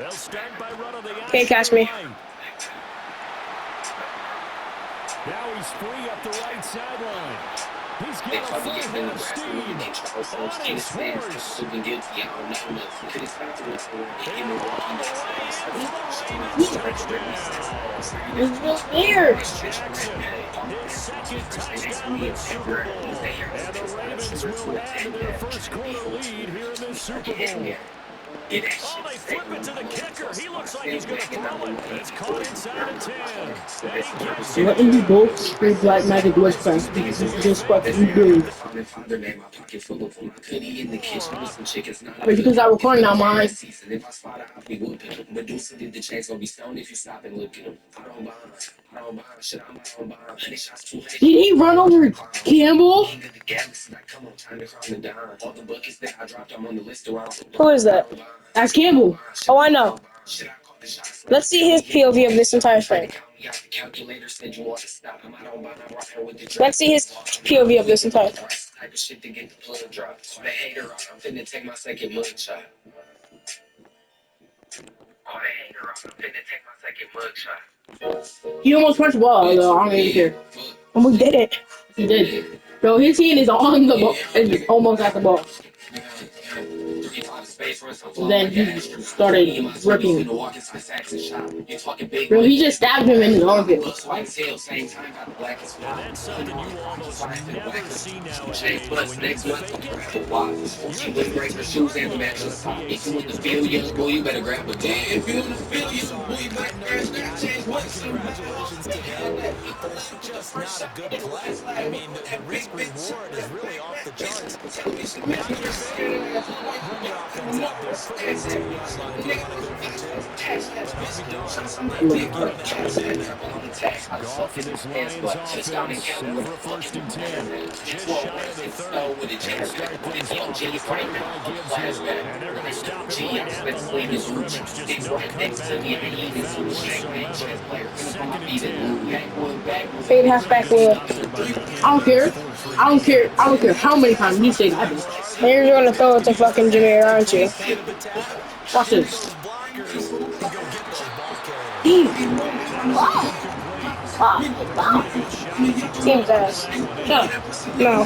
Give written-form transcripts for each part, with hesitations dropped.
They'll start by running the Can't catch me. right. Now he's free up the right sideline. He's got a full head of steam on his horse. And all the way in for the Ravens touchdown. This is weird. Jackson, his second touchdown in Super Bowl. And the Ravens will add to their first quarter lead here in this Super Bowl. Oh, they flip it to the kicker. He looks like he's going to throw it. It's caught inside the 10. And he gets it. Let me do both straight black magic witchcraft because it's just what you do. Wait, because I'm recording now, mine. Did he run over Campbell? Who is that? That's Campbell. Oh, I know. Let's see his POV of this entire thing. Let's see his POV of this entire thing. He almost punched the ball, though. I don't even care. And we did it. He did. Bro, his hand is on the ball. It's almost at the ball. Then he started ripping. Bro, he just stabbed him in the armpit. And that's something you almost never see nowadays. When you fake Just not a good play. I mean, the risk reward is really off the charts. Golf in this Lions offense, set for first and 10. Just shy of the 30. And start things off with a play by Gibbs here. And they're going to stop it right at the line of scrimmage. Just no comeback. Second and 10. Fade halfback wheel. I don't care. I don't care. I don't care how many times you say that. And you're going to throw it to fucking Jameer, aren't you? Watch this. Team's ass. Shut up. No.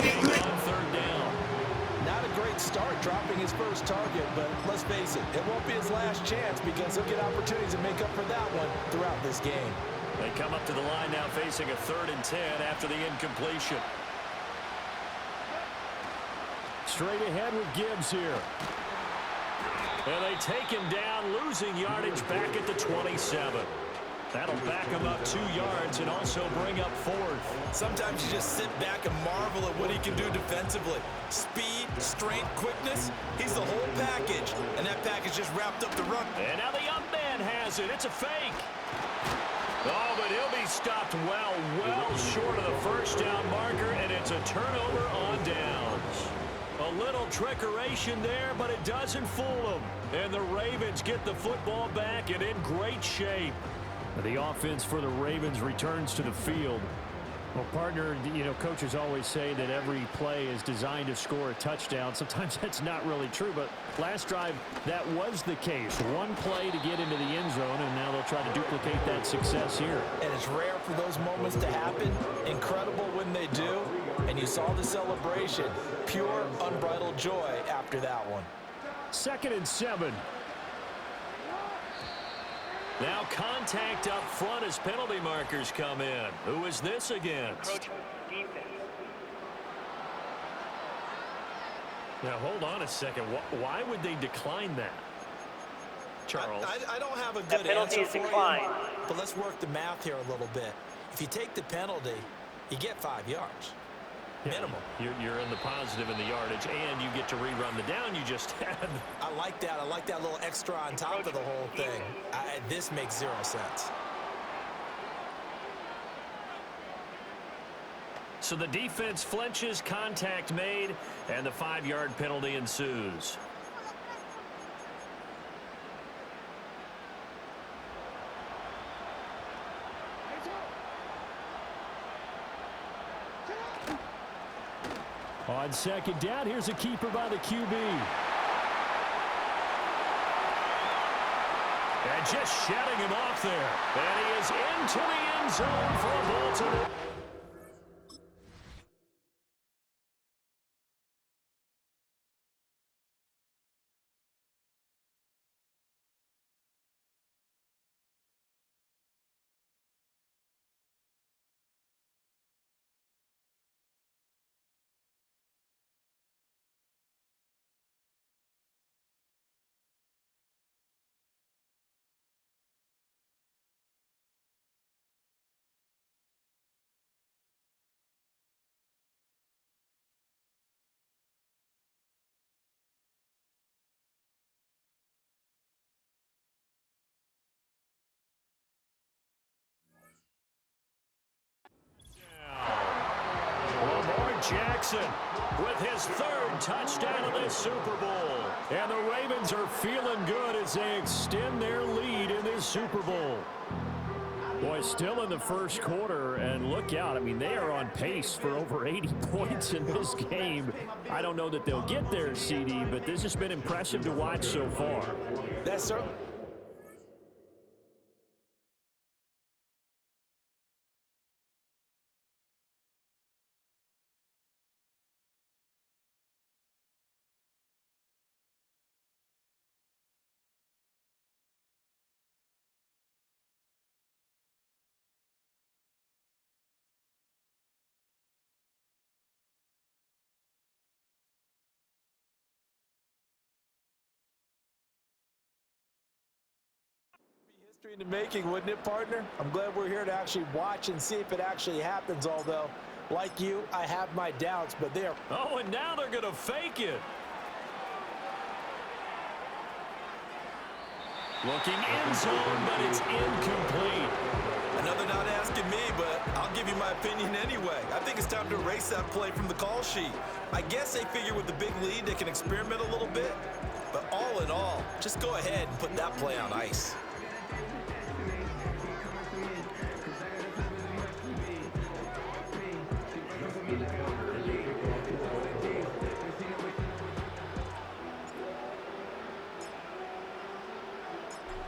Not a great start dropping his first target, but let's face it, it won't be his last chance because he'll get opportunities to make up for that one throughout this game. They come up to the line now facing a 3rd and 10 after the incompletion. Straight ahead with Gibbs here. And they take him down, losing yardage back at the 27. That'll back him up 2 yards and also bring up 4th. Sometimes you just sit back and marvel at what he can do defensively. Speed, strength, quickness, he's the whole package. And that package just wrapped up the run. And now the young man has it. It's a fake. Oh, but he'll be stopped well short of the first down marker, and it's a turnover on downs. A little trickeration there, but it doesn't fool them. And the Ravens get the football back and in great shape. The offense for the Ravens returns to the field. Well, partner, coaches always say that every play is designed to score a touchdown. Sometimes that's not really true, but last drive, that was the case. One play to get into the end zone, and now they'll try to duplicate that success here. And it's rare for those moments to happen. Incredible when they do. And you saw the celebration. Pure, unbridled joy after that one. 2nd and 7. Now contact up front as penalty markers come in. Who is this against? Now, hold on a second. Why would they decline that? Charles? I don't have a good answer for you, but let's work the math here a little bit. If you take the penalty, you get 5 yards. Minimum. You're in the positive in the yardage, and you get to rerun the down you just had. I like that. I like that little extra on top of the whole thing. This makes 0 sense. So the defense flinches, contact made, and the 5-yard penalty ensues. On 2nd down, here's a keeper by the QB. And just shedding him off there. And he is into the end zone for Baltimore. Jackson with his third touchdown of this Super Bowl. And the Ravens are feeling good as they extend their lead in this Super Bowl. Boy, still in the first quarter, and look out. I mean, they are on pace for over 80 points in this game. I don't know that they'll get there, CD, but this has been impressive to watch so far. That's certainly. In the making, wouldn't it, partner? I'm glad we're here to actually watch and see if it actually happens, although, like you, I have my doubts, but there. Oh, and now they're going to fake it. Looking end zone, but it's incomplete. Another not asking me, but I'll give you my opinion anyway. I think it's time to erase that play from the call sheet. I guess they figure with the big lead they can experiment a little bit, but all in all, just go ahead and put that play on ice.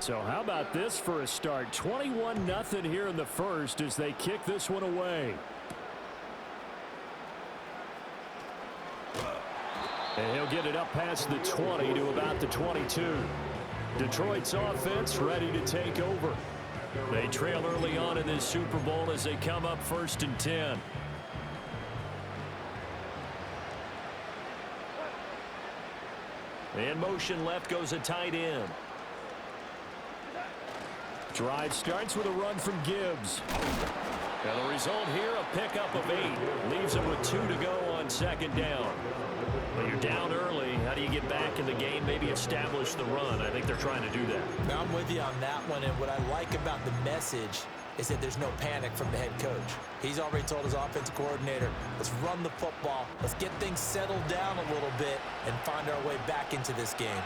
So how about this for a start? 21-0 here in the first as they kick this one away. And he'll get it up past the 20 to about the 22. Detroit's offense ready to take over. They trail early on in this Super Bowl as they come up 1st and 10. In motion left goes a tight end. Drive starts with a run from Gibbs. And the result here, a pickup of 8. Leaves them with 2 to go on 2nd down. Well, you're down early. How do you get back in the game? Maybe establish the run. I think they're trying to do that. Now I'm with you on that one, and what I like about the message is that there's no panic from the head coach. He's already told his offensive coordinator, let's run the football, let's get things settled down a little bit, and find our way back into this game.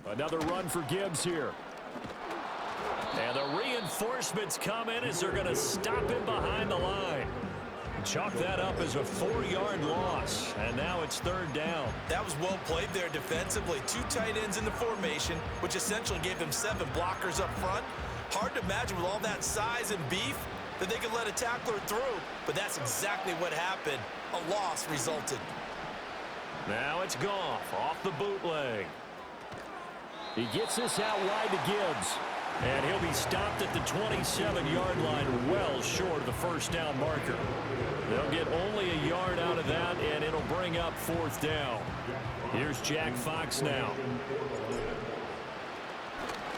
Another run for Gibbs here. And the reinforcements come in as they're going to stop him behind the line. Chalk that up as a 4-yard loss, and now it's 3rd down. That was well played there defensively. 2 tight ends in the formation, which essentially gave them 7 blockers up front. Hard to imagine with all that size and beef that they could let a tackler through, but that's exactly what happened. A loss resulted. Now it's Goff off the bootleg. He gets this out wide to Gibbs. And he'll be stopped at the 27-yard line, well short of the first down marker. They'll get only a yard out of that, and it'll bring up 4th down. Here's Jack Fox now.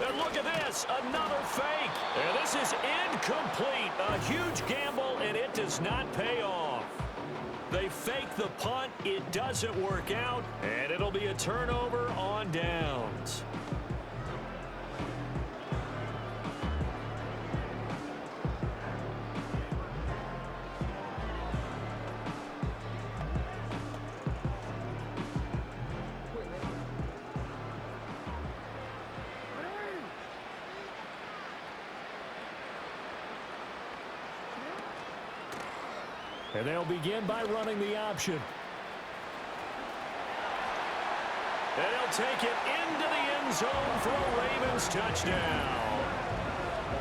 And look at this, another fake. And this is incomplete. A huge gamble, and it does not pay off. They fake the punt. It doesn't work out, and it'll be a turnover on downs. And they'll begin by running the option. And he'll take it into the end zone for a Ravens touchdown.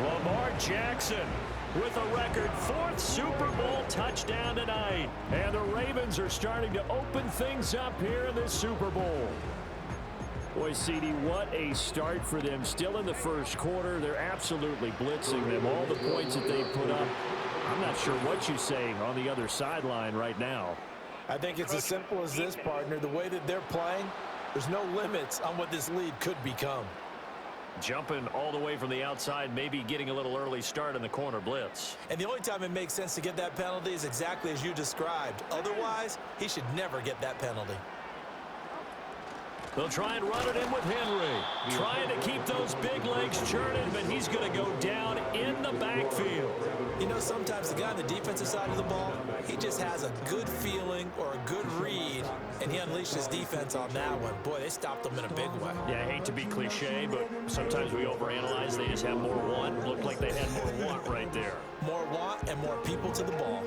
Lamar Jackson with a record 4th Super Bowl touchdown tonight. And the Ravens are starting to open things up here in this Super Bowl. Boy, CD, what a start for them. Still in the first quarter. They're absolutely blitzing them. All the points that they put up. I'm not sure what you're saying on the other sideline right now. I think it's as simple as this, partner. The way that they're playing, there's no limits on what this lead could become. Jumping all the way from the outside, maybe getting a little early start in the corner blitz. And the only time it makes sense to get that penalty is exactly as you described. Otherwise, he should never get that penalty. They'll try and run it in with Henry. Trying to keep those big legs churning, but he's going to go down in the backfield. You know, sometimes the guy on the defensive side of the ball, he just has a good feeling or a good read, and he unleashed his defense on that one. Boy, they stopped him in a big way. Yeah, I hate to be cliche, but sometimes we overanalyze. They just have more want. Looked like they had more want right there. More want and more people to the ball.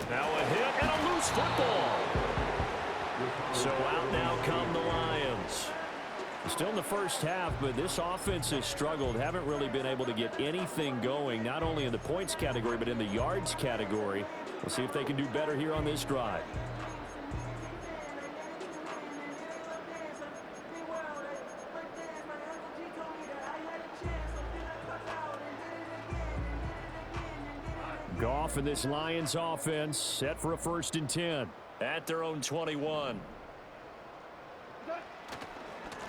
Now a hit and a loose football. So out now come the Lions. Still in the first half, but this offense has struggled. Haven't really been able to get anything going, not only in the points category, but in the yards category. We'll see if they can do better here on this drive. Goff and this Lions offense set for a 1st and 10 at their own 21.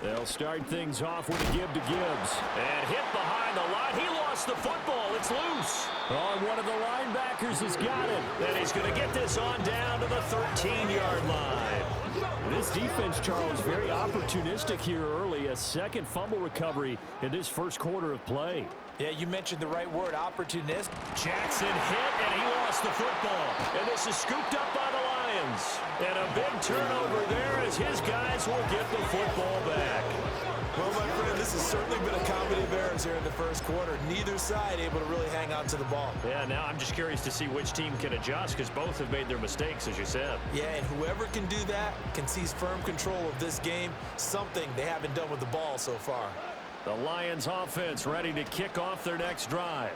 They'll start things off with a give to Gibbs. And hit behind the line. He lost the football. It's loose. Oh, one of the linebackers has got it. And he's going to get this on down to the 13-yard line. This defense, Charles, very opportunistic here early. A second fumble recovery in this first quarter of play. Yeah, you mentioned the right word, opportunist. Jackson hit, and he lost the football. And this is scooped up by the Lions. And a big turnover there as his guys will get the football back. Well, my friend, this has certainly been a comedy of errors here in the first quarter. Neither side able to really hang on to the ball. Yeah, now I'm just curious to see which team can adjust because both have made their mistakes, as you said. Yeah, and whoever can do that can seize firm control of this game, something they haven't done with the ball so far. The Lions offense ready to kick off their next drive.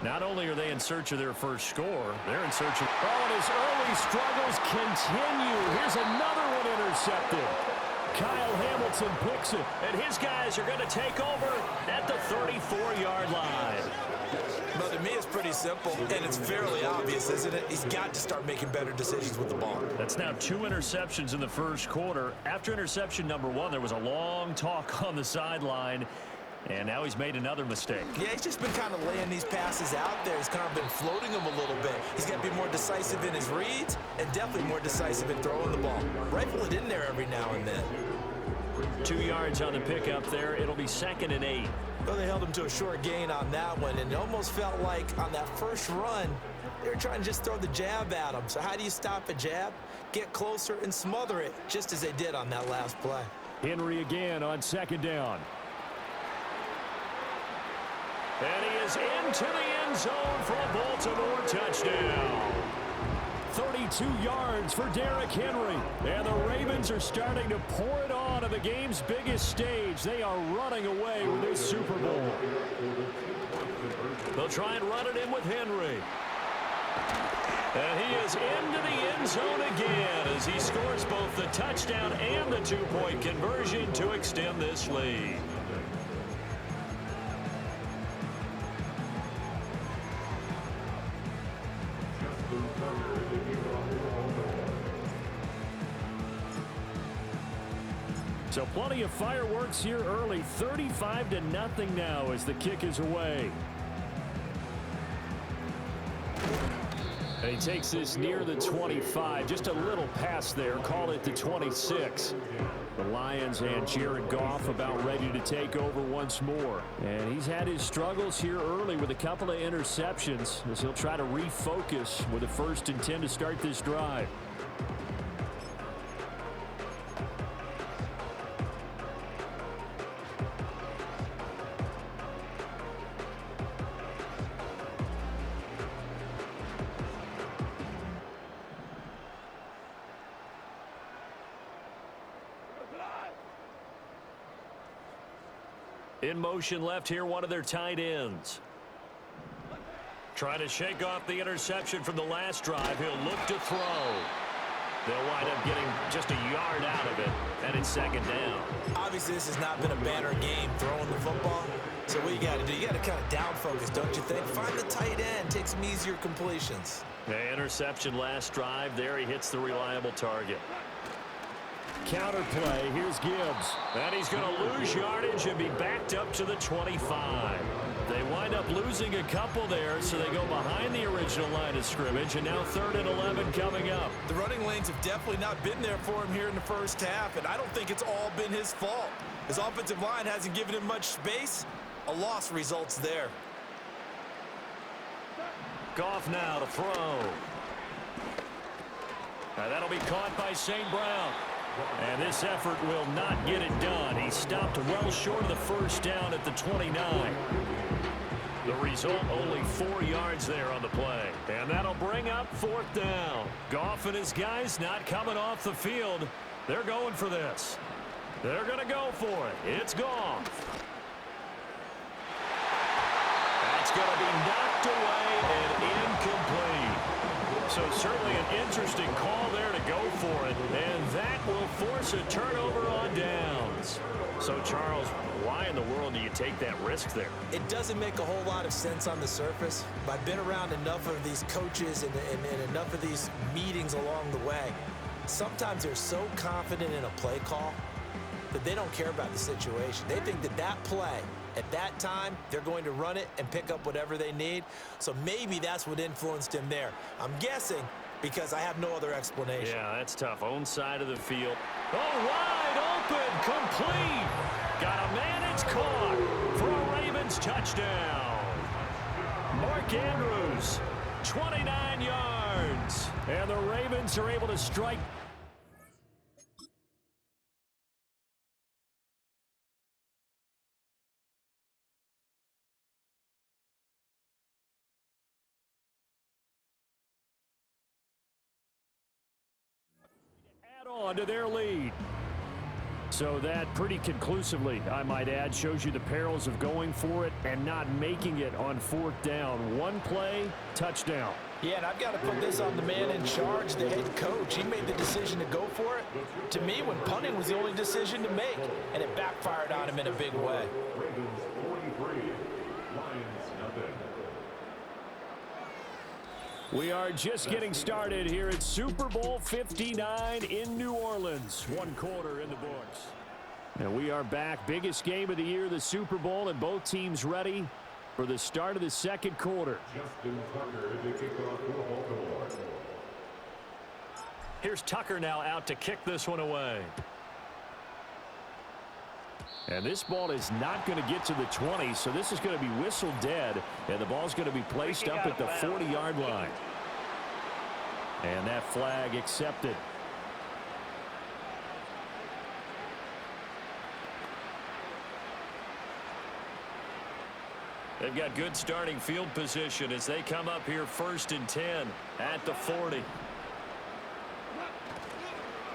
Not only are they in search of their first score, they're in search of... Oh, and his early struggles continue. Here's another one intercepted. Kyle Hamilton picks it, and his guys are going to take over at the 34-yard line. Well, to me, it's pretty simple, and it's fairly obvious, isn't it? He's got to start making better decisions with the ball. That's now 2 interceptions in the first quarter. After interception number 1, there was a long talk on the sideline, and now he's made another mistake. Yeah, he's just been kind of laying these passes out there. He's kind of been floating them a little bit. He's got to be more decisive in his reads and definitely more decisive in throwing the ball. Rifle it in there every now and then. 2 yards on the pickup there. It'll be 2nd and 8. Well, they held him to a short gain on that one, and it almost felt like on that first run, They were trying to just throw the jab at him. So how do you stop a jab? Get closer and smother it, just as they did on that last play. Henry again on second down. And he is into the end zone for a Baltimore touchdown. 32 yards for Derrick Henry. And the Ravens are starting to pour it on the game's biggest stage. They are running away with this Super Bowl. They'll try and run it in with Henry. And he is into the end zone again as he scores both the touchdown and the two-point conversion to extend this lead. So plenty of fireworks here early. 35-0 now as the kick is away. And he takes this near the 25. Just a little pass there. Call it the 26. The Lions and Jared Goff about ready to take over once more. And he's had his struggles here early with a couple of interceptions as he'll try to refocus with a 1st and 10 to start this drive. In motion left here, one of their tight ends. Trying to shake off the interception from the last drive. He'll look to throw. They'll wind up getting just a yard out of it, and it's second down. Obviously, this has not been a banner game throwing the football. So what you got to do, you got to kind of down focus, don't you think? Find the tight end, take some easier completions. The interception last drive. There he hits the reliable target. Counter play. Here's Gibbs. And he's going to lose yardage and be backed up to the 25. They wind up losing a couple there, so they go behind the original line of scrimmage, and now 3rd and 11 coming up. The running lanes have definitely not been there for him here in the first half, and I don't think it's all been his fault. His offensive line hasn't given him much space. A loss results there. Goff now to throw. Now that'll be caught by St. Brown. And this effort will not get it done. He stopped well short of the first down at the 29. The result, only 4 yards there on the play. And that'll bring up 4th down. Goff and his guys not coming off the field. They're going for this. They're going to go for it. It's Goff. That's going to be knocked away and incomplete. So certainly an interesting call there to go for it, and that will force a turnover on downs. So, Charles, why in the world do you take that risk there? It doesn't make a whole lot of sense on the surface, but I've been around enough of these coaches and enough of these meetings along the way. Sometimes they're so confident in a play call that they don't care about the situation. They think that that play, at that time, they're going to run it and pick up whatever they need. So maybe that's what influenced him there. I'm guessing because I have no other explanation. Yeah, that's tough. Own side of the field. Oh, wide open, complete. Got a man, it's caught for a Ravens touchdown. Mark Andrews, 29 yards. And the Ravens are able to strike. On to their lead. So that pretty conclusively, I might add, shows you the perils of going for it and not making it on 4th down. One play, touchdown. Yeah, and I've got to put this on the man in charge, the head coach. He made the decision to go for it. To me, when punting was the only decision to make, and it backfired on him in a big way. We are just getting started here at Super Bowl 59 in New Orleans. 1 quarter in the books. And we are back. Biggest game of the year, the Super Bowl, and both teams ready for the start of the 2nd quarter. Here's Tucker now out to kick this one away. And this ball is not going to get to the 20, so this is going to be whistled dead, and the ball's going to be placed up at the 40-yard line. And that flag accepted. They've got good starting field position as they come up here 1st and 10 at the 40.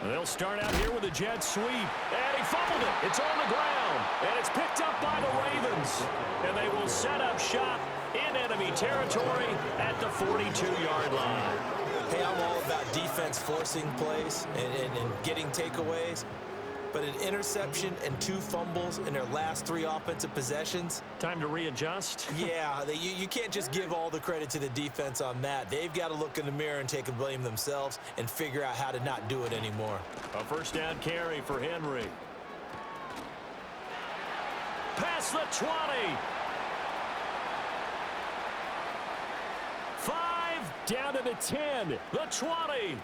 They'll start out here with a jet sweep. And he fumbled it. It's on the ground. And it's picked up by the Ravens. And they will set up shop in enemy territory at the 42-yard line. Hey, I'm all about defense forcing plays and getting takeaways. But an interception and 2 fumbles in their last 3 offensive possessions. Time to readjust. Yeah, you can't just give all the credit to the defense on that. They've got to look in the mirror and take the blame themselves and figure out how to not do it anymore. A 1st down carry for Henry. Past the 20. 5 down to the 10. The 20.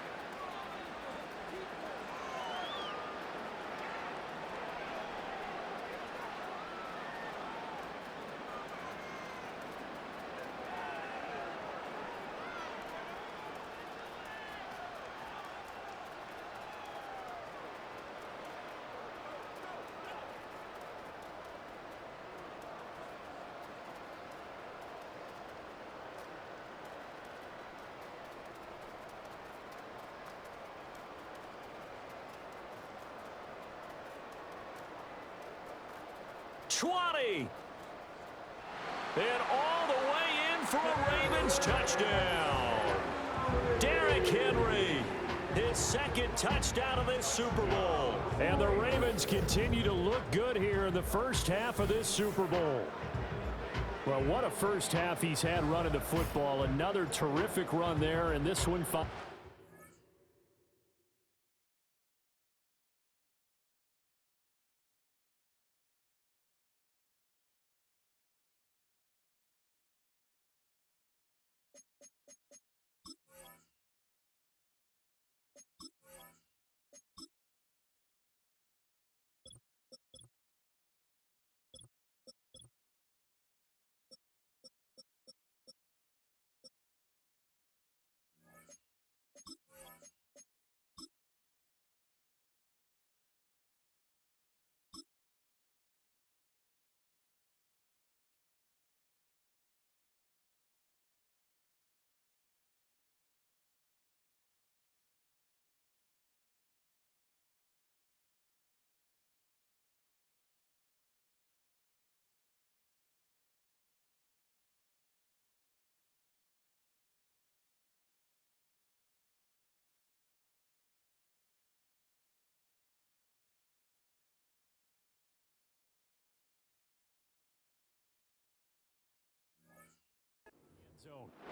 And all the way in for a Ravens touchdown. Derrick Henry, his 2nd touchdown of this Super Bowl. And the Ravens continue to look good here in the first half of this Super Bowl. Well, what a first half he's had running the football. Another terrific run there, and this one...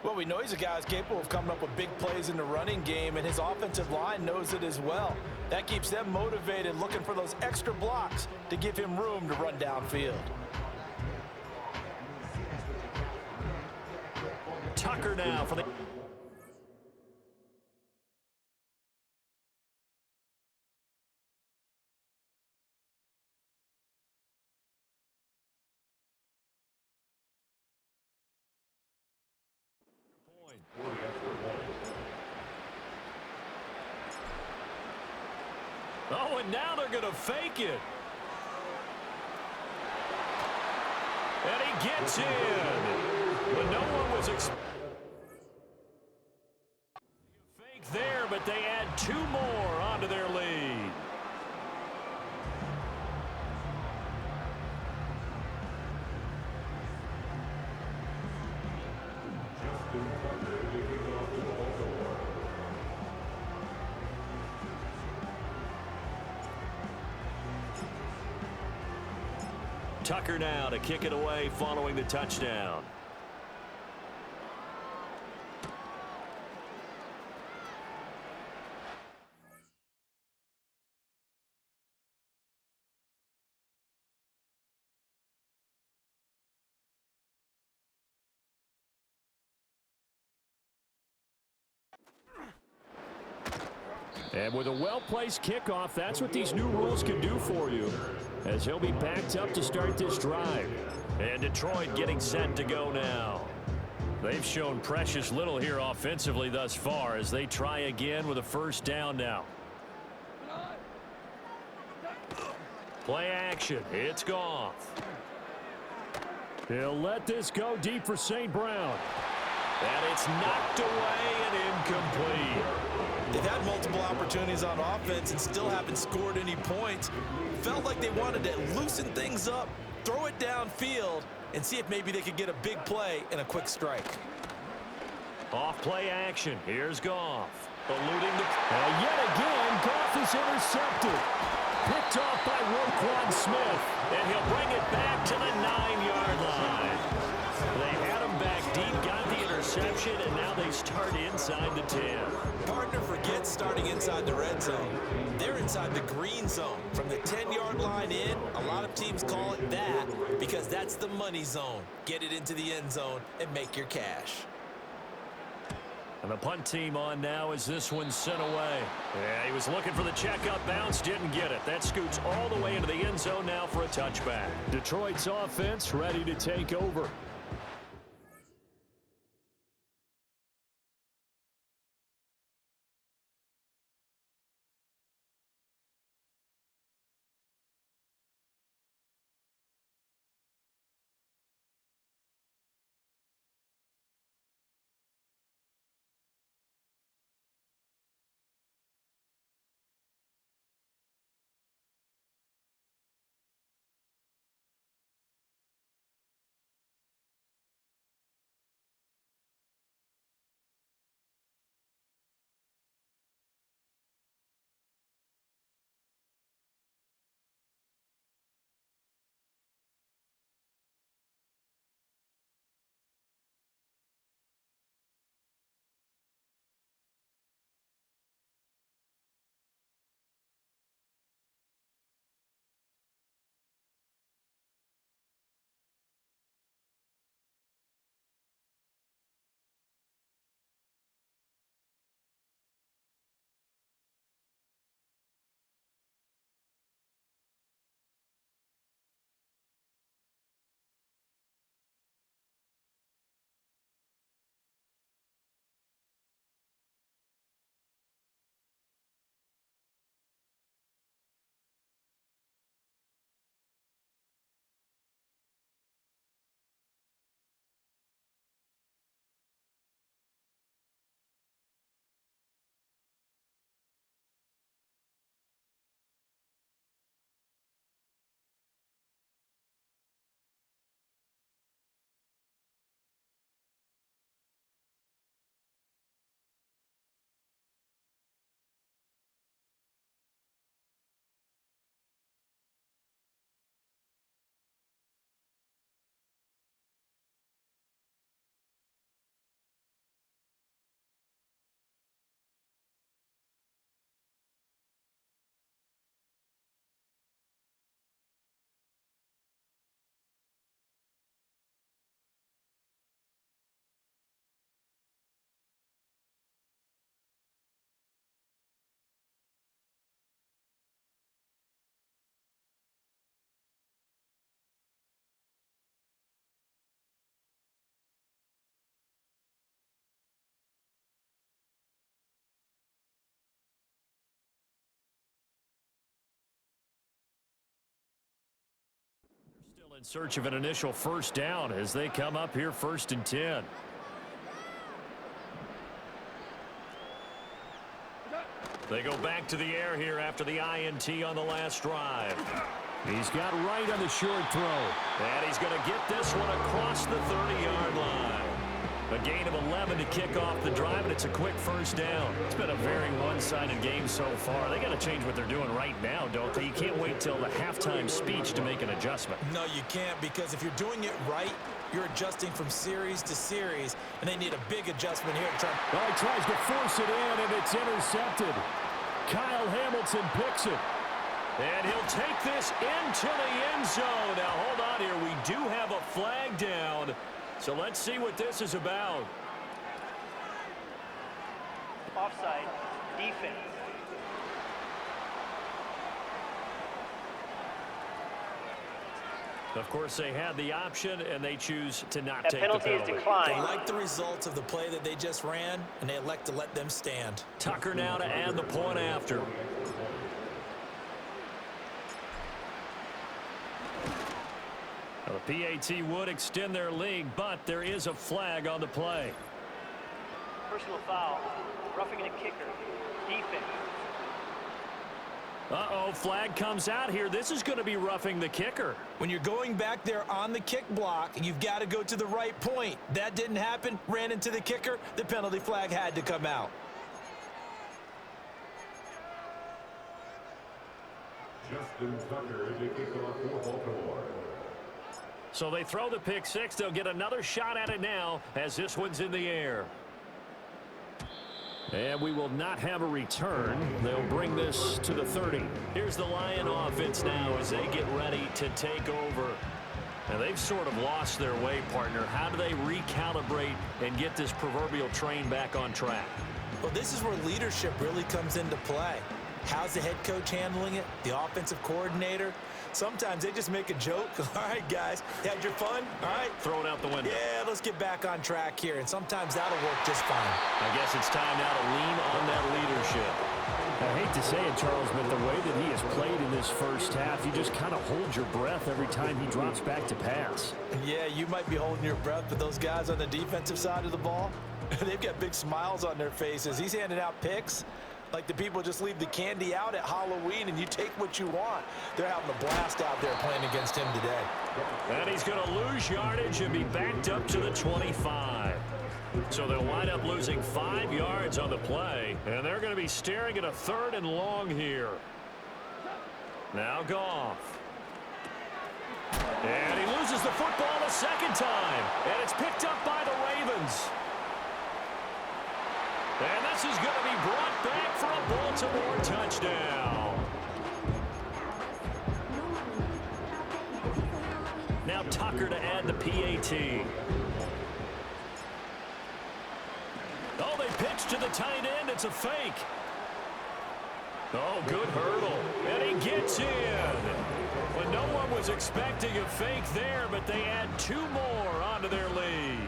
Well, we know he's a guy who's capable of coming up with big plays in the running game, and his offensive line knows it as well. That keeps them motivated, looking for those extra blocks to give him room to run downfield. Tucker now for the... Oh, and now they're going to fake it. And he gets in. But no one was fake there, but they add 2 more onto their lead. Tucker now to kick it away following the touchdown. And with a well-placed kickoff, that's what these new rules can do for you, as he'll be backed up to start this drive. And Detroit getting set to go now. They've shown precious little here offensively thus far as they try again with a first down now. Play action. It's Goff. He'll let this go deep for St. Brown. And it's knocked away and incomplete. They've had multiple opportunities on offense and still haven't scored any points. Felt like they wanted to loosen things up, throw it downfield, and see if maybe they could get a big play and a quick strike. Off play action. Here's Goff. Alluding to... And yet again, Goff is intercepted. Picked off by Roquan Smith. And he'll bring it back to the 9-yard line. They had him back deep, got the interception, and now they start inside the 10. Partner forgets starting inside the red zone. They're inside the green zone. From the 10-yard line in, a lot of teams call it that because that's the money zone. Get it into the end zone and make your cash. And the punt team on now as this one's sent away. Yeah, he was looking for the checkup bounce, didn't get it. That scoots all the way into the end zone now for a touchback. Detroit's offense ready to take over. Still in search of an initial first down as they come up here 1st and 10. They go back to the air here after the INT on the last drive. He's got right on the short throw. And he's going to get this one across the 30-yard line. A gain of 11 to kick off the drive, and it's a quick first down. It's been a very one-sided game so far. They got to change what they're doing right now, don't they? You can't wait till the halftime speech to make an adjustment. No, you can't, because if you're doing it right, you're adjusting from series to series, and they need a big adjustment here. Well, he tries to force it in, and it's intercepted. Kyle Hamilton picks it. And he'll take this into the end zone. Now, hold on here. We do have a flag down. So let's see what this is about. Offside, defense. Of course, they had the option, and they choose to not That take penalty the is penalty. declined. They like the results of the play that they just ran, and they elect to let them stand. Tucker now to add the point after. Well, the PAT would extend their lead, but there is a flag on the play. Personal foul. Roughing the kicker. Defense. Uh-oh, flag comes out here. This is going to be roughing the kicker. When you're going back there on the kick block, you've got to go to the right point. That didn't happen. Ran into the kicker. The penalty flag had to come out. Justin Tucker is a kickoff for Baltimore. So they throw the pick six. They'll get another shot at it now as this one's in the air. And we will not have a return. They'll bring this to the 30. Here's the Lion offense now as they get ready to take over. And they've sort of lost their way, partner. How do they recalibrate and get this proverbial train back on track? Well, this is where leadership really comes into play. How's the head coach handling it? The offensive coordinator? Sometimes they just make a joke. All right, guys, had your fun? All right. Throw it out the window. Yeah, let's get back on track here, and sometimes that'll work just fine. I guess it's time now to lean on that leadership. I hate to say it, Charles, but the way that he has played in this first half, you just kind of hold your breath every time he drops back to pass. Yeah, you might be holding your breath, but those guys on the defensive side of the ball, they've got big smiles on their faces. He's handing out picks like the people just leave the candy out at Halloween and you take what you want. They're having a blast out there playing against him today. And he's going to lose yardage and be backed up to the 25. So they'll wind up losing 5 yards on the play, and they're going to be staring at a 3rd and long here. Now Goff. And he loses the football the second time, and it's picked up by the Ravens. And this is going to be brought back for a Baltimore touchdown. Now Tucker to add the PAT. Oh, they pitch to the tight end. It's a fake. Oh, good hurdle. And he gets in. Well, no one was expecting a fake there, but they add 2 more onto their lead.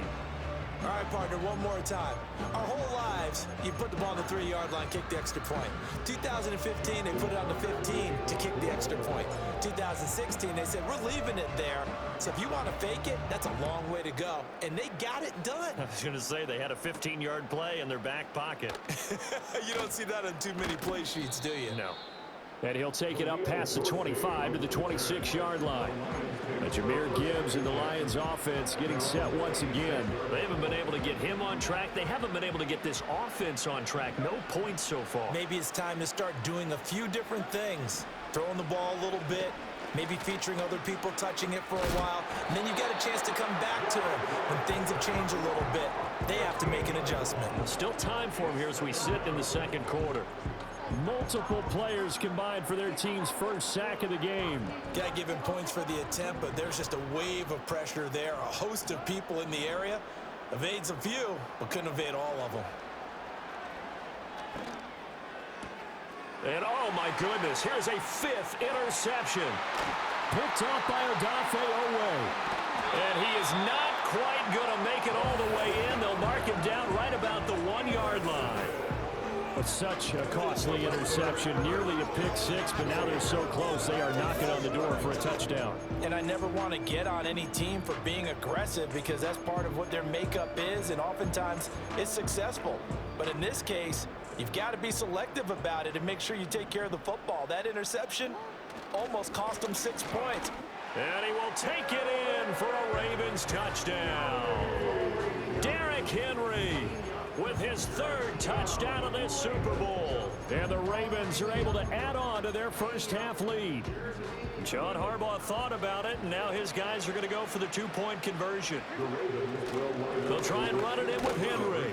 All right, partner, one more time. Our whole lives, you put the ball on the 3-yard line, kick the extra point. 2015, they put it on the 15 to kick the extra point. 2016, they said, we're leaving it there. So if you want to fake it, that's a long way to go. And they got it done. I was going to say they had a 15-yard play in their back pocket. You don't see that on too many play sheets, do you? No. And he'll take it up past the 25 to the 26-yard line. Jahmyr Gibbs and the Lions offense getting set once again. They haven't been able to get him on track. They haven't been able to get this offense on track. No points so far. Maybe it's time to start doing a few different things. Throwing the ball a little bit, maybe featuring other people touching it for a while, and then you get a chance to come back to it when things have changed a little bit. They have to make an adjustment. Still time for him here as we sit in the second quarter. Multiple players combined for their team's first sack of the game. Got to give him points for the attempt, but there's just a wave of pressure there. A host of people in the area. Evades a few, but couldn't evade all of them. And oh my goodness, here's a 5th interception. Picked off by Odafe Owe. And he is not quite going to make it all the way in. They'll mark him down right about the 1-yard line. But such a costly interception, nearly a pick six, but now they're so close they are knocking on the door for a touchdown. And I never want to get on any team for being aggressive because that's part of what their makeup is, and oftentimes it's successful. But in this case, you've got to be selective about it and make sure you take care of the football. That interception almost cost them 6 points. And he will take it in for a Ravens touchdown. Derrick Henry with his 3rd touchdown of this Super Bowl. And the Ravens are able to add on to their first half lead. John Harbaugh thought about it, and now his guys are going to go for the 2-point conversion. They'll try and run it in with Henry.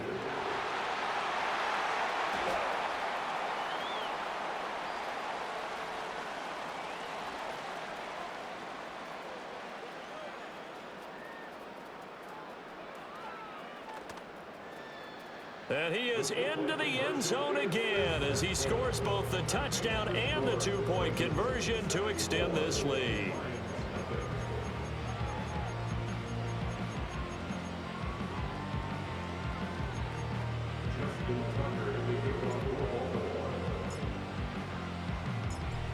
And he is into the end zone again as he scores both the touchdown and the 2-point conversion to extend this lead.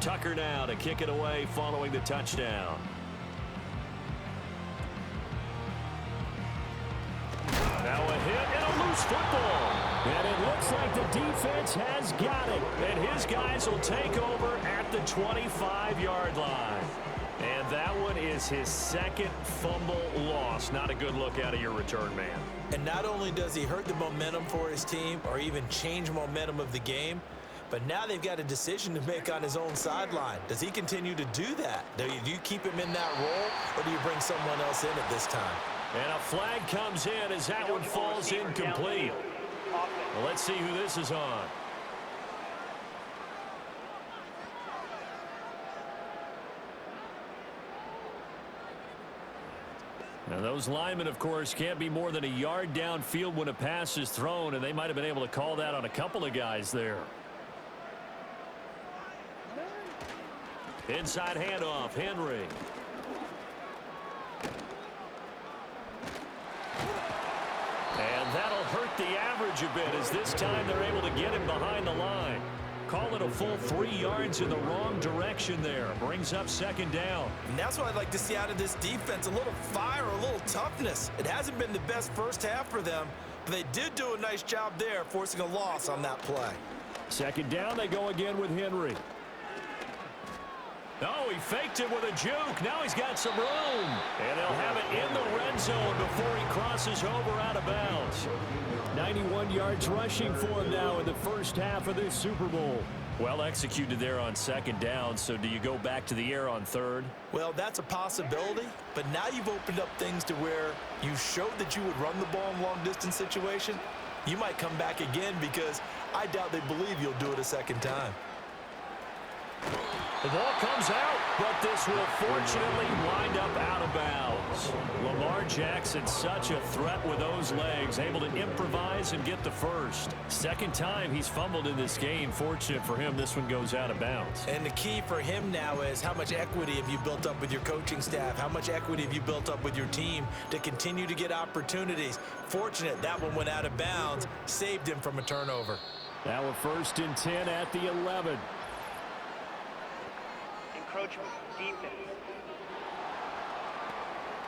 Tucker now to kick it away following the touchdown. Now a hit and a loose football. And it looks like the defense has got it. And his guys will take over at the 25-yard line. And that one is his second fumble loss. Not a good look out of your return man. And not only does he hurt the momentum for his team or even change momentum of the game, but now they've got a decision to make on his own sideline. Does he continue to do that? Do you keep him in that role, or do you bring someone else in at this time? And a flag comes in as that one falls incomplete. Well, let's see who this is on. Now, those linemen, of course, can't be more than a yard downfield when a pass is thrown, and they might have been able to call that on a couple of guys there. Inside handoff, Henry. And that'll hurt the average a bit as this time they're able to get him behind the line. Call it a full 3 yards in the wrong direction there. Brings up second down. And that's what I'd like to see out of this defense, a little fire, a little toughness. It hasn't been the best first half for them, but they did do a nice job there, forcing a loss on that play. Second down, they go again with Henry. Oh, he faked it with a juke. Now he's got some room. And they'll have it in the red zone before he crosses over out of bounds. 91 yards rushing for him now in the first half of this Super Bowl. Well executed there on second down. So do you go back to the air on third? Well, that's a possibility, but now you've opened up things to where you showed that you would run the ball in long-distance situation. You might come back again because I doubt they believe you'll do it a second time. The ball comes out, but this will fortunately wind up out of bounds. Lamar Jackson, such a threat with those legs, able to improvise and get the first. Second time he's fumbled in this game. Fortunate for him, this one goes out of bounds. And the key for him now is how much equity have you built up with your coaching staff? How much equity have you built up with your team to continue to get opportunities? Fortunate that one went out of bounds, saved him from a turnover. Now a 1st and 10 at the 11. Encroachment, defense.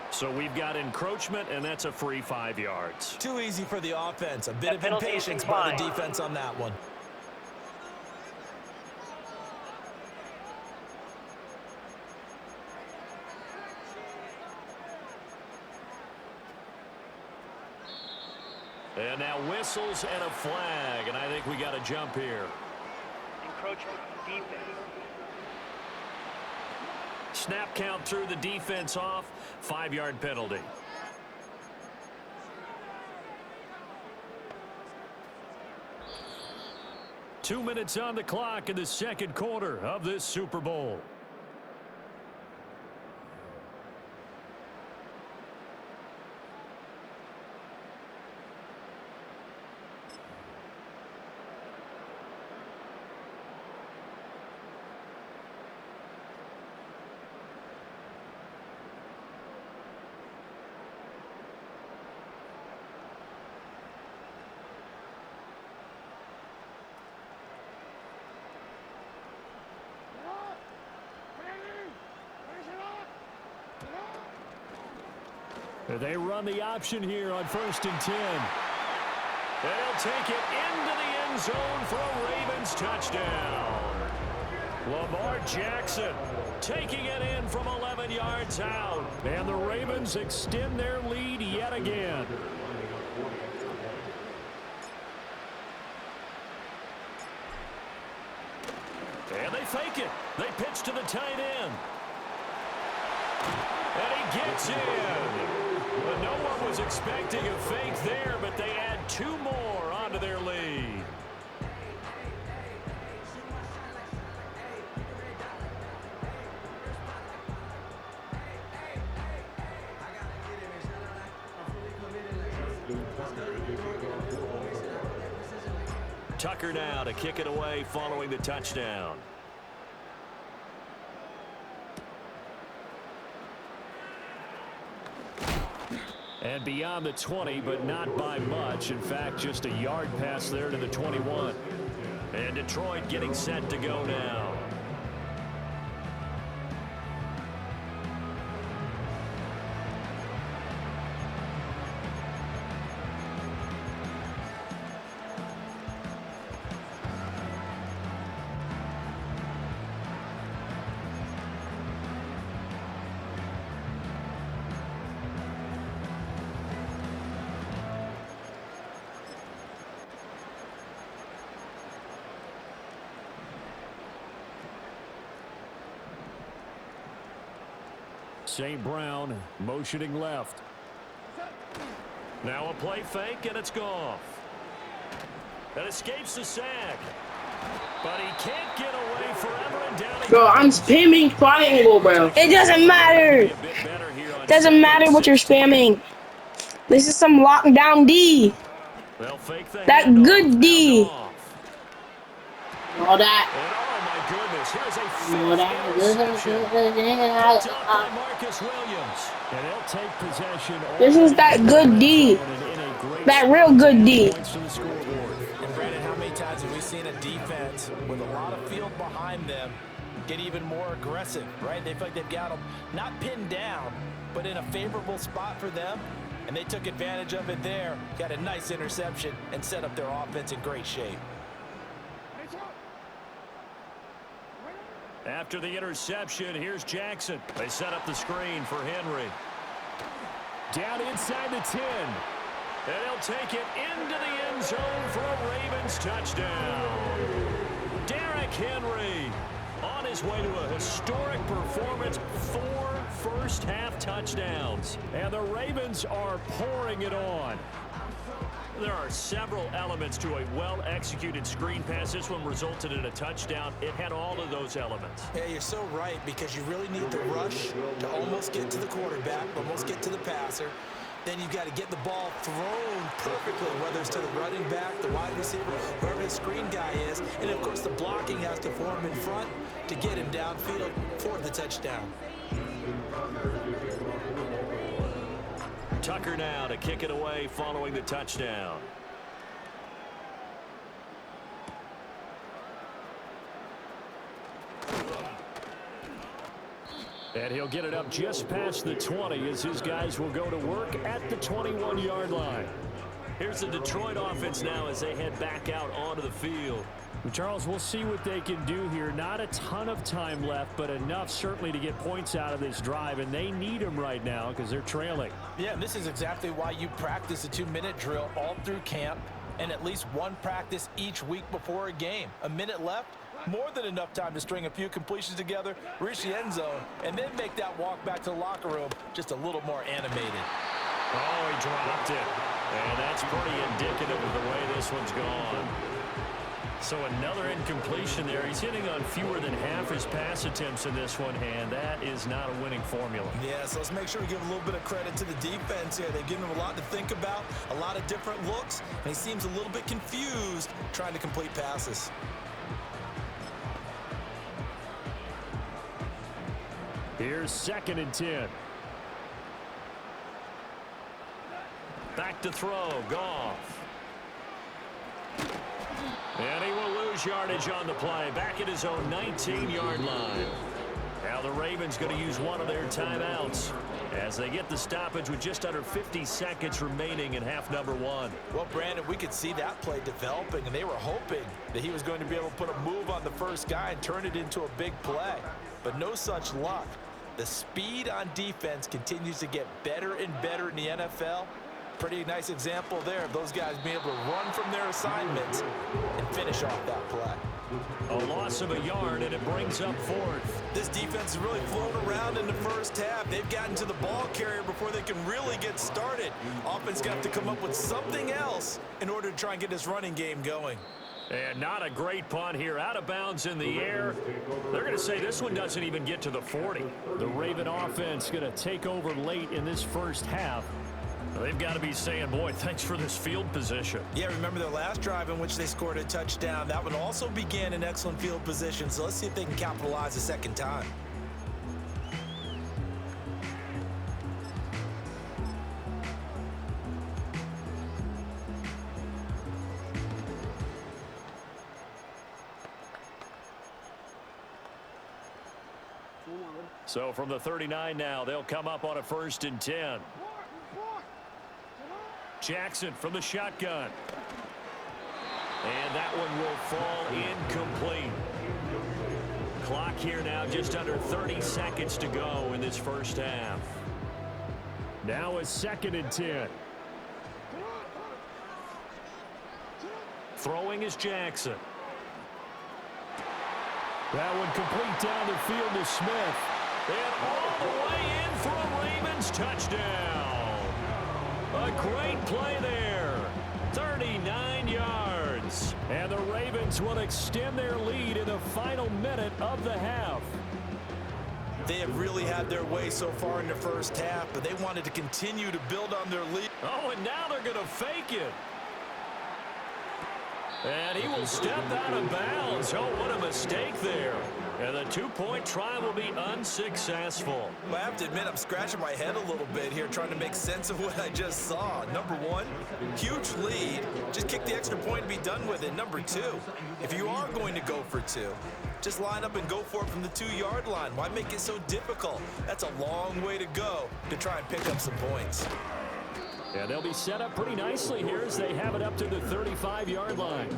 So we've got encroachment, and that's a free 5 yards. Too easy for the offense. A bit That of penalty is impatience by the declined. defense on that one. And now whistles and a flag, and I think we got a jump here. Encroachment, defense. Snap count through the defense off. 5-yard penalty. Two minutes on the clock in the second quarter of this Super Bowl. They run the option here on 1st and 10. They'll take it into the end zone for a Ravens touchdown. Lamar Jackson taking it in from 11 yards out. And the Ravens extend their lead yet again. And they fake it. They pitch to the tight end. And he gets in. But no one was expecting a fake there, but they add 2 more onto their lead. Tucker now to kick it away following the touchdown. And beyond the 20, but not by much. In fact, just a yard pass there to the 21. And Detroit getting set to go now. St. Brown motioning left. Now a play fake, and it's Goff. That escapes the sack. But he can't get away forever, and down he Bro, goes. I'm spamming triangle, bro. It doesn't matter. A bit better here on Doesn't matter what you're spamming. This is some lockdown D. They'll fake the That handoff. good D. Now Goff. All that. And oh my goodness, here's a All fifth that. interception. Picked up by Marcus Williams. And they'll take possession. This is that good D. That real good D. Points to the scoreboard. And Brandon, how many times have we seen a defense with a lot of field behind them get even more aggressive, right? They feel like they've got them not pinned down, but in a favorable spot for them, and they took advantage of it there, got a nice interception, and set up their offense in great shape. After the interception, here's Jackson. They set up the screen for Henry. Down inside the 10. And he'll take it into the end zone for a Ravens touchdown. Derrick Henry on his way to a historic performance. 4 first-half touchdowns. And the Ravens are pouring it on. There are several elements to a well-executed screen pass. This one resulted in a touchdown. It had all of those elements. Yeah, you're so right, because you really need the rush to almost get to the quarterback, almost get to the passer. Then you've got to get the ball thrown perfectly, whether it's to the running back, the wide receiver, whoever the screen guy is. And, of course, the blocking has to form in front to get him downfield for the touchdown. Tucker now to kick it away following the touchdown. And he'll get it up just past the 20 as his guys will go to work at the 21-yard line. Here's the Detroit offense now as they head back out onto the field. Charles, we'll see what they can do here. Not a ton of time left, but enough certainly to get points out of this drive, and they need them right now because they're trailing. Yeah, and this is exactly why you practice a 2-minute drill all through camp and at least one practice each week before a game. A minute left, more than enough time to string a few completions together, reach the end zone, and then make that walk back to the locker room just a little more animated. Oh, he dropped it. And that's pretty indicative of the way this one's gone. So another incompletion there. He's hitting on fewer than half his pass attempts in this one, and that is not a winning formula. Yeah, so let's make sure we give a little bit of credit to the defense here. They've given him a lot to think about, a lot of different looks, and he seems a little bit confused trying to complete passes. Here's 2nd and 10. Back to throw, Goff. And he will lose yardage on the play. Back at his own 19-yard line. Now the Ravens going to use one of their timeouts as they get the stoppage with just under 50 seconds remaining in half number 1. Well, Brandon, we could see that play developing, and they were hoping that he was going to be able to put a move on the first guy and turn it into a big play. But no such luck. The speed on defense continues to get better and better in the NFL. Pretty nice example there of those guys being able to run from their assignments and finish off that play. A loss of a yard, and it brings up 4th. This defense is really flown around in the first half. They've gotten to the ball carrier before they can really get started. Offense got to come up with something else in order to try and get this running game going. And not a great punt here. Out of bounds in the air. They're going to say this one doesn't even get to the 40. The Raven offense going to take over late in this first half. They've got to be saying, boy, thanks for this field position. Yeah, remember their last drive in which they scored a touchdown. That one also began in excellent field position, so let's see if they can capitalize a second time. So from the 39 now, they'll come up on a 1st and 10. Jackson from the shotgun. And that one will fall incomplete. Clock here now, just under 30 seconds to go in this first half. Now a 2nd and 10. Throwing is Jackson. That one complete down the field to Smith. And all the way in for Ravens touchdown. A great play there. 39 yards. And the Ravens will extend their lead in the final minute of the half. They have really had their way so far in the first half, but they wanted to continue to build on their lead. Oh, and now they're going to fake it. And he will step out of bounds. Oh, what a mistake there. And the two-point try will be unsuccessful. I have to admit, I'm scratching my head a little bit here trying to make sense of what I just saw. Number one, huge lead. Just kick the extra point and be done with it. Number two, if you are going to go for two, just line up and go for it from the 2-yard line. Why make it so difficult? That's a long way to go to try and pick up some points. And they'll be set up pretty nicely here as they have it up to the 35-yard line.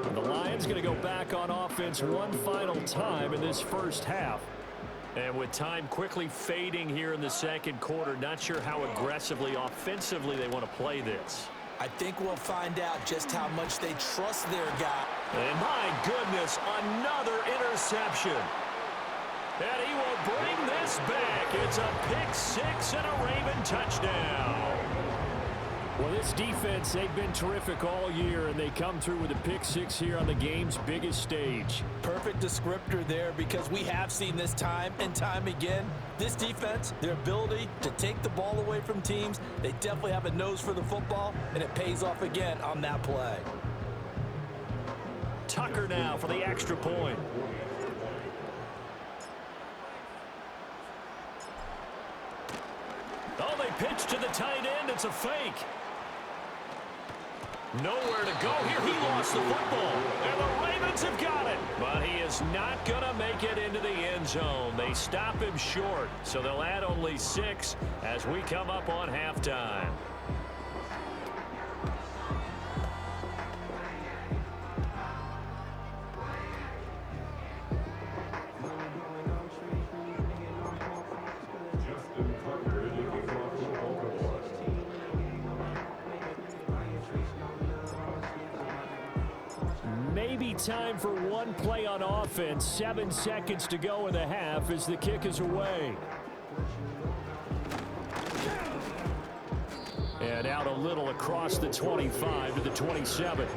And the Lions going to go back on offense one final time in this first half. And with time quickly fading here in the second quarter, not sure how aggressively, offensively they want to play this. I think we'll find out just how much they trust their guy. And my goodness, another interception. And he will bring this back. It's a pick six and a Raven touchdown. Well, this defense, they've been terrific all year, and they come through with a pick six here on the game's biggest stage. Perfect descriptor there, because we have seen this time and time again. This defense, their ability to take the ball away from teams, they definitely have a nose for the football, and it pays off again on that play. Tucker now for the extra point. Oh, they pitch to the tight end. It's a fake. Nowhere to go here. He lost the football. And the Ravens have got it. But he is not going to make it into the end zone. They stop him short. So they'll add only 6 as we come up on halftime. Maybe time for one play on offense. 7 seconds to go in the half as the kick is away. And out a little across the 25 to the 27.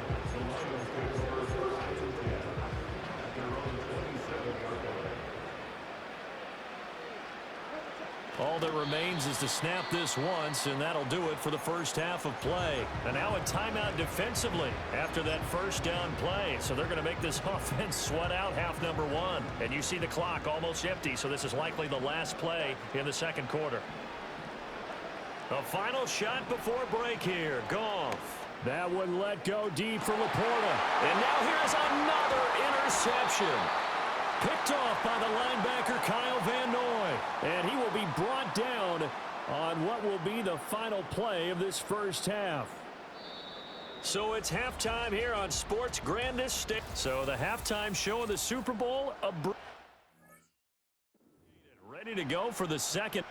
All that remains is to snap this once, and that'll do it for the first half of play. And now a timeout defensively after that first down play. So they're going to make this offense sweat out half number 1. And you see the clock almost empty, so this is likely the last play in the second quarter. A final shot before break here. Goff. That one let go deep for Laporta. And now here's another interception. Picked off by the linebacker Kyle Van Noy. And he will be brought down on what will be the final play of this first half. So it's halftime here on Sports Grandest Stage. So the halftime show of the Super Bowl. Ready to go for the second.